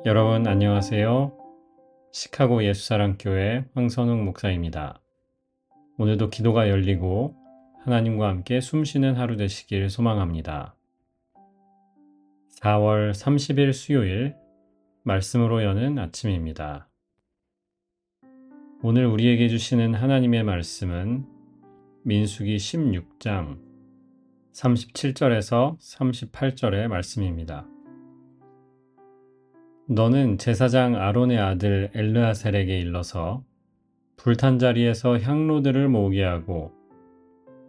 여러분 안녕하세요. 시카고 예수사랑교회 황선웅 목사입니다. 오늘도 기도가 열리고 하나님과 함께 숨쉬는 하루 되시길 소망합니다. 4월 30일 수요일 말씀으로 여는 아침입니다. 오늘 우리에게 주시는 하나님의 말씀은 민수기 16장 37절에서 38절의 말씀입니다. 너는 제사장 아론의 아들 엘르아셀에게 일러서 불탄 자리에서 향로들을 모으게 하고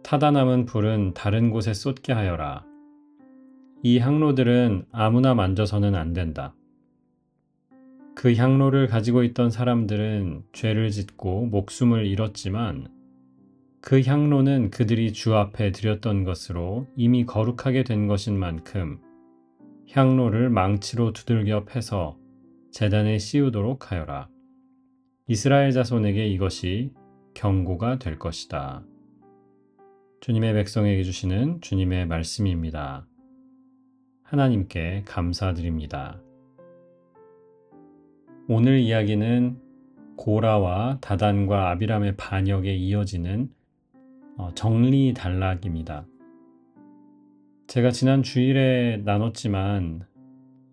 타다 남은 불은 다른 곳에 쏟게 하여라. 이 향로들은 아무나 만져서는 안 된다. 그 향로를 가지고 있던 사람들은 죄를 짓고 목숨을 잃었지만 그 향로는 그들이 주 앞에 드렸던 것으로 이미 거룩하게 된 것인 만큼 향로를 망치로 두들겨 패서 제단에 씌우도록 하여라. 이스라엘 자손에게 이것이 경고가 될 것이다. 주님의 백성에게 주시는 주님의 말씀입니다. 하나님께 감사드립니다. 오늘 이야기는 고라와 다단과 아비람의 반역에 이어지는 정리단락입니다. 제가 지난 주일에 나눴지만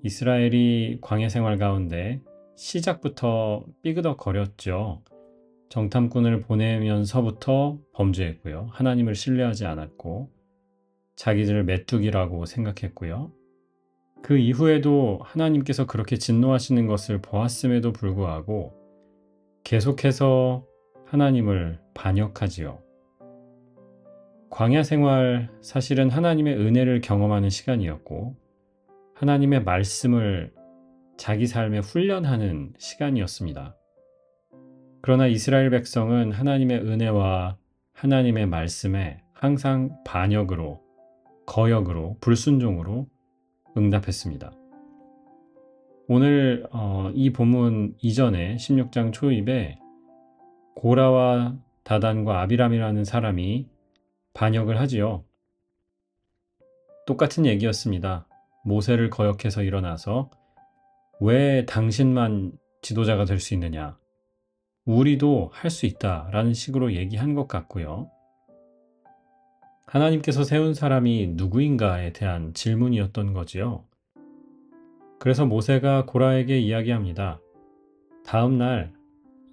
이스라엘이 광야 생활 가운데 시작부터 삐그덕거렸죠. 정탐꾼을 보내면서부터 범죄했고요. 하나님을 신뢰하지 않았고 자기들을 메뚜기라고 생각했고요. 그 이후에도 하나님께서 그렇게 진노하시는 것을 보았음에도 불구하고 계속해서 하나님을 반역하지요. 광야 생활 사실은 하나님의 은혜를 경험하는 시간이었고 하나님의 말씀을 자기 삶에 훈련하는 시간이었습니다. 그러나 이스라엘 백성은 하나님의 은혜와 하나님의 말씀에 항상 반역으로, 거역으로, 불순종으로 응답했습니다. 오늘 이 본문 이전에 16장 초입에 고라와 다단과 아비람이라는 사람이 반역을 하지요. 똑같은 얘기였습니다. 모세를 거역해서 일어나서 왜 당신만 지도자가 될 수 있느냐? 우리도 할 수 있다라는 식으로 얘기한 것 같고요. 하나님께서 세운 사람이 누구인가에 대한 질문이었던 거지요. 그래서 모세가 고라에게 이야기합니다. 다음 날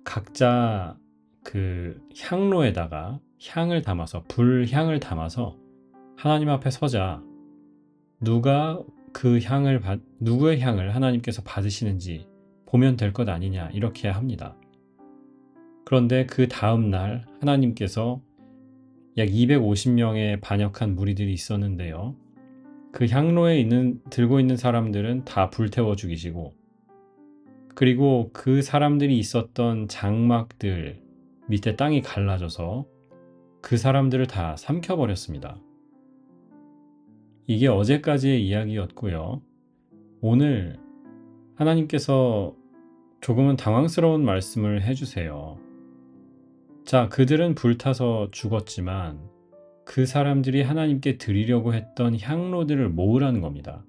각자 그 향로에다가 향을 담아서 불향을 담아서 하나님 앞에 서자. 누가 누구의 향을 하나님께서 받으시는지 보면 될 것 아니냐 이렇게 합니다. 그런데 그 다음 날 하나님께서 약 250명의 반역한 무리들이 있었는데요. 그 향로에 들고 있는 사람들은 다 불태워 죽이시고 그리고 그 사람들이 있었던 장막들 밑에 땅이 갈라져서 그 사람들을 다 삼켜버렸습니다. 이게 어제까지의 이야기였고요. 오늘 하나님께서 조금은 당황스러운 말씀을 해주세요. 자, 그들은 불타서 죽었지만 그 사람들이 하나님께 드리려고 했던 향로들을 모으라는 겁니다.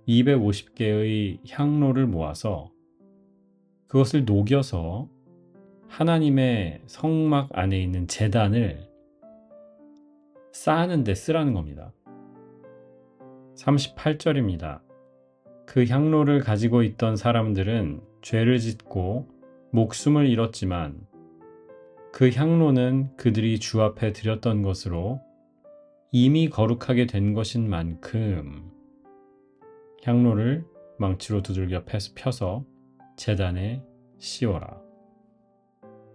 250개의 향로를 모아서 그것을 녹여서 하나님의 성막 안에 있는 제단을 쌓는 데 쓰라는 겁니다. 38절입니다. 그 향로를 가지고 있던 사람들은 죄를 짓고 목숨을 잃었지만 그 향로는 그들이 주 앞에 드렸던 것으로 이미 거룩하게 된 것인 만큼 향로를 망치로 두들겨 펴서 제단에 씌워라.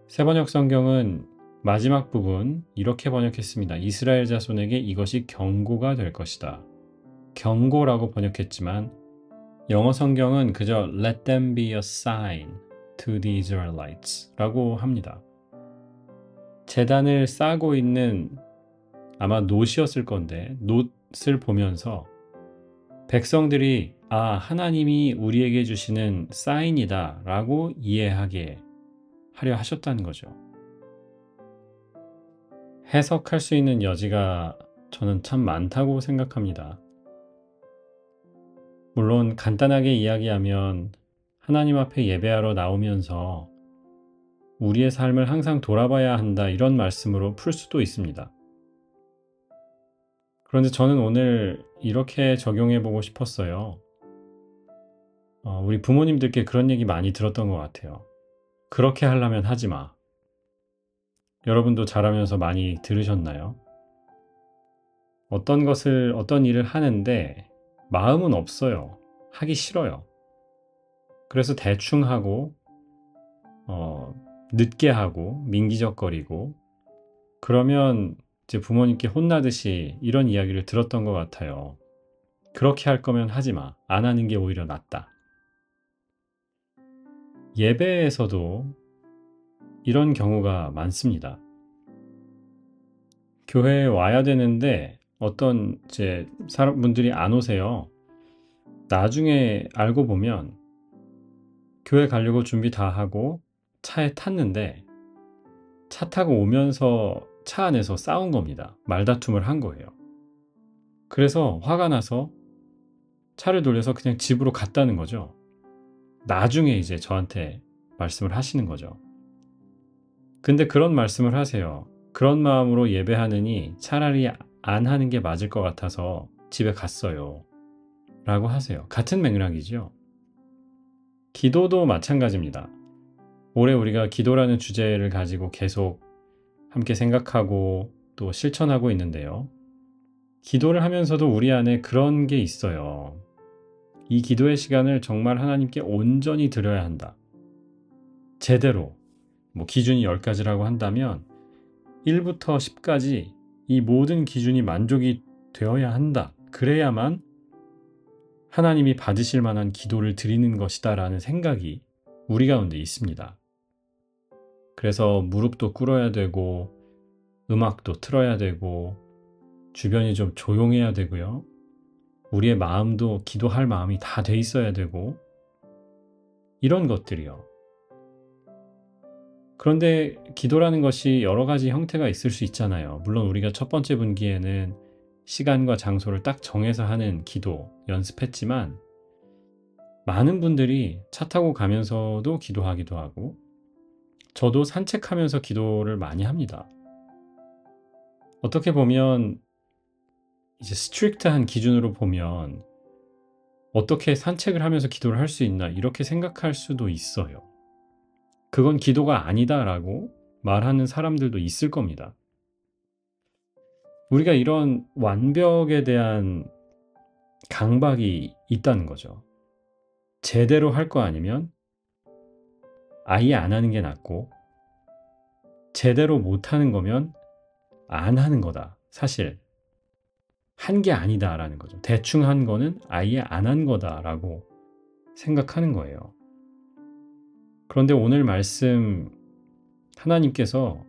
새번역 성경은 마지막 부분 이렇게 번역했습니다. 이스라엘 자손에게 이것이 경고가 될 것이다. 경고라고 번역했지만 영어 성경은 그저 Let them be a sign to the Israelites 라고 합니다. 제단을 싸고 있는 아마 놋이었을 건데 놋을 보면서 백성들이 하나님이 우리에게 주시는 사인이다 라고 이해하게 하려 하셨다는 거죠. 해석할 수 있는 여지가 저는 참 많다고 생각합니다. 물론 간단하게 이야기하면 하나님 앞에 예배하러 나오면서 우리의 삶을 항상 돌아봐야 한다 이런 말씀으로 풀 수도 있습니다. 그런데 저는 오늘 이렇게 적용해 보고 싶었어요. 우리 부모님들께 그런 얘기 많이 들었던 것 같아요. 그렇게 하려면 하지 마. 여러분도 자라면서 많이 들으셨나요? 어떤 일을 하는데 마음은 없어요. 하기 싫어요. 그래서 대충 하고, 늦게 하고, 민기적거리고, 그러면 이제 부모님께 혼나듯이 이런 이야기를 들었던 것 같아요. 그렇게 할 거면 하지 마. 안 하는 게 오히려 낫다. 예배에서도 이런 경우가 많습니다. 교회에 와야 되는데 어떤 이제 사람분들이 안 오세요. 나중에 알고 보면 교회 가려고 준비 다 하고 차에 탔는데 차 타고 오면서 차 안에서 싸운 겁니다. 말다툼을 한 거예요. 그래서 화가 나서 차를 돌려서 그냥 집으로 갔다는 거죠. 나중에 이제 저한테 말씀을 하시는 거죠. 근데 그런 말씀을 하세요. 그런 마음으로 예배하느니 차라리 안 하는 게 맞을 것 같아서 집에 갔어요. 라고 하세요. 같은 맥락이죠. 기도도 마찬가지입니다. 올해 우리가 기도라는 주제를 가지고 계속 함께 생각하고 또 실천하고 있는데요. 기도를 하면서도 우리 안에 그런 게 있어요. 이 기도의 시간을 정말 하나님께 온전히 드려야 한다. 제대로, 기준이 10가지라고 한다면 1부터 10까지 이 모든 기준이 만족이 되어야 한다. 그래야만 하나님이 받으실 만한 기도를 드리는 것이다 라는 생각이 우리 가운데 있습니다. 그래서 무릎도 꿇어야 되고 음악도 틀어야 되고 주변이 좀 조용해야 되고요. 우리의 마음도 기도할 마음이 다 돼 있어야 되고 이런 것들이요. 그런데 기도라는 것이 여러 가지 형태가 있을 수 있잖아요. 물론 우리가 첫 번째 분기에는 시간과 장소를 딱 정해서 하는 기도 연습했지만 많은 분들이 차 타고 가면서도 기도하기도 하고 저도 산책하면서 기도를 많이 합니다. 어떻게 보면 이제 스트릭트한 기준으로 보면 어떻게 산책을 하면서 기도를 할 수 있나 이렇게 생각할 수도 있어요. 그건 기도가 아니다라고 말하는 사람들도 있을 겁니다. 우리가 이런 완벽에 대한 강박이 있다는 거죠. 제대로 할 거 아니면 아예 안 하는 게 낫고 제대로 못 하는 거면 안 하는 거다. 사실 한 게 아니다라는 거죠. 대충 한 거는 아예 안 한 거다라고 생각하는 거예요. 그런데 오늘 말씀 하나님께서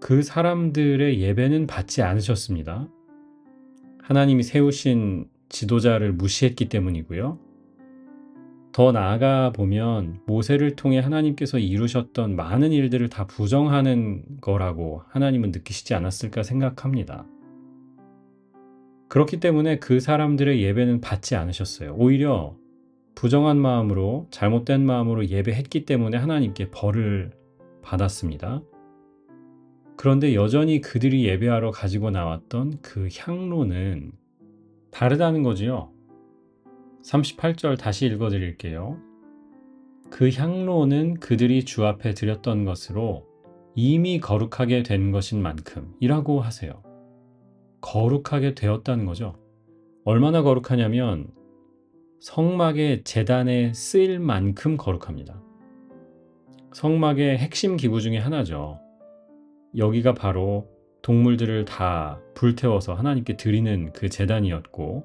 그 사람들의 예배는 받지 않으셨습니다. 하나님이 세우신 지도자를 무시했기 때문이고요. 더 나아가 보면 모세를 통해 하나님께서 이루셨던 많은 일들을 다 부정하는 거라고 하나님은 느끼시지 않았을까 생각합니다. 그렇기 때문에 그 사람들의 예배는 받지 않으셨어요. 오히려 부정한 마음으로 잘못된 마음으로 예배했기 때문에 하나님께 벌을 받았습니다. 그런데 여전히 그들이 예배하러 가지고 나왔던 그 향로는 다르다는 거지요. 38절 다시 읽어드릴게요. 그 향로는 그들이 주 앞에 드렸던 것으로 이미 거룩하게 된 것인 만큼 이라고 하세요. 거룩하게 되었다는 거죠. 얼마나 거룩하냐면 성막의 제단에 쓰일 만큼 거룩합니다. 성막의 핵심 기구 중에 하나죠. 여기가 바로 동물들을 다 불태워서 하나님께 드리는 그 제단이었고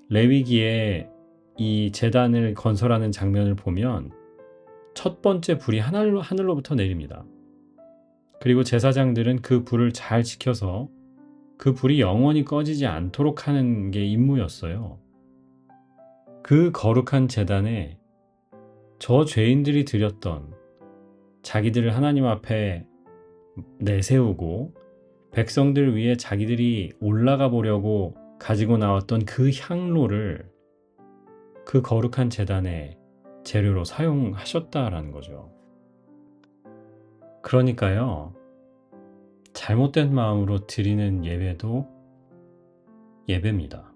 레위기에 이 제단을 건설하는 장면을 보면 첫 번째 불이 하늘로부터 내립니다. 그리고 제사장들은 그 불을 잘 지켜서 그 불이 영원히 꺼지지 않도록 하는 게 임무였어요. 그 거룩한 제단에 저 죄인들이 드렸던 자기들을 하나님 앞에 내세우고 백성들 위에 자기들이 올라가 보려고 가지고 나왔던 그 향로를 그 거룩한 제단의 재료로 사용하셨다라는 거죠. 그러니까요, 잘못된 마음으로 드리는 예배도 예배입니다.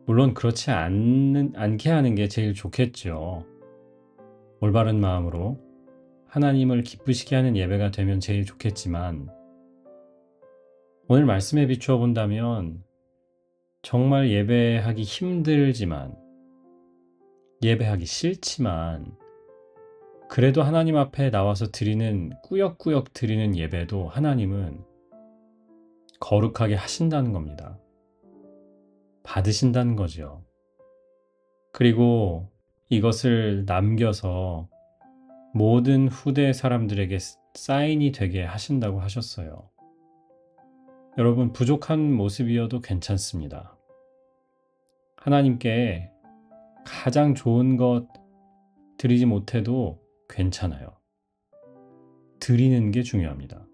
물론 그렇지 않게 하는 게 제일 좋겠죠. 올바른 마음으로 하나님을 기쁘시게 하는 예배가 되면 제일 좋겠지만, 오늘 말씀에 비추어 본다면 정말 예배하기 힘들지만, 예배하기 싫지만, 그래도 하나님 앞에 나와서 드리는, 꾸역꾸역 드리는 예배도 하나님은 거룩하게 하신다는 겁니다. 받으신다는 거죠. 그리고 이것을 남겨서 모든 후대 사람들에게 사인이 되게 하신다고 하셨어요. 여러분, 부족한 모습이어도 괜찮습니다. 하나님께 가장 좋은 것 드리지 못해도 괜찮아요. 드리는 게 중요합니다.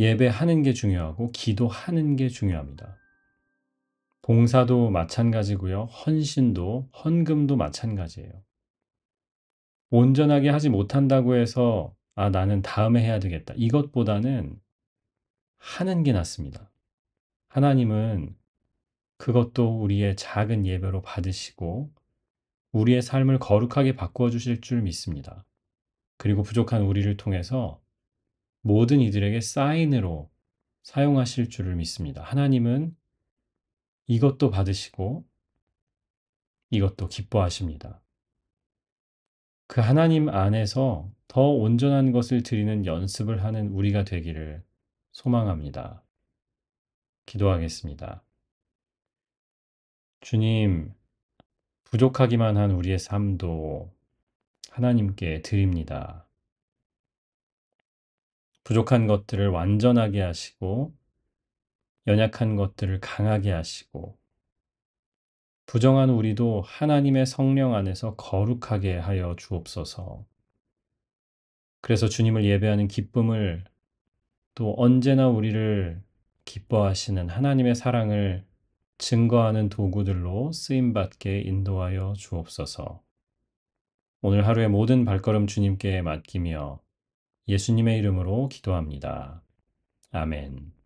예배하는 게 중요하고 기도하는 게 중요합니다. 봉사도 마찬가지고요. 헌신도, 헌금도 마찬가지예요. 온전하게 하지 못한다고 해서 나는 다음에 해야 되겠다. 이것보다는 하는 게 낫습니다. 하나님은 그것도 우리의 작은 예배로 받으시고 우리의 삶을 거룩하게 바꾸어 주실 줄 믿습니다. 그리고 부족한 우리를 통해서 모든 이들에게 사인으로 사용하실 줄을 믿습니다. 하나님은 이것도 받으시고 이것도 기뻐하십니다. 그 하나님 안에서 더 온전한 것을 드리는 연습을 하는 우리가 되기를 소망합니다. 기도하겠습니다. 주님, 부족하기만 한 우리의 삶도 하나님께 드립니다. 부족한 것들을 완전하게 하시고, 연약한 것들을 강하게 하시고, 부정한 우리도 하나님의 성령 안에서 거룩하게 하여 주옵소서. 그래서 주님을 예배하는 기쁨을, 또 언제나 우리를 기뻐하시는 하나님의 사랑을 증거하는 도구들로 쓰임받게 인도하여 주옵소서. 오늘 하루의 모든 발걸음 주님께 맡기며 예수님의 이름으로 기도합니다. 아멘.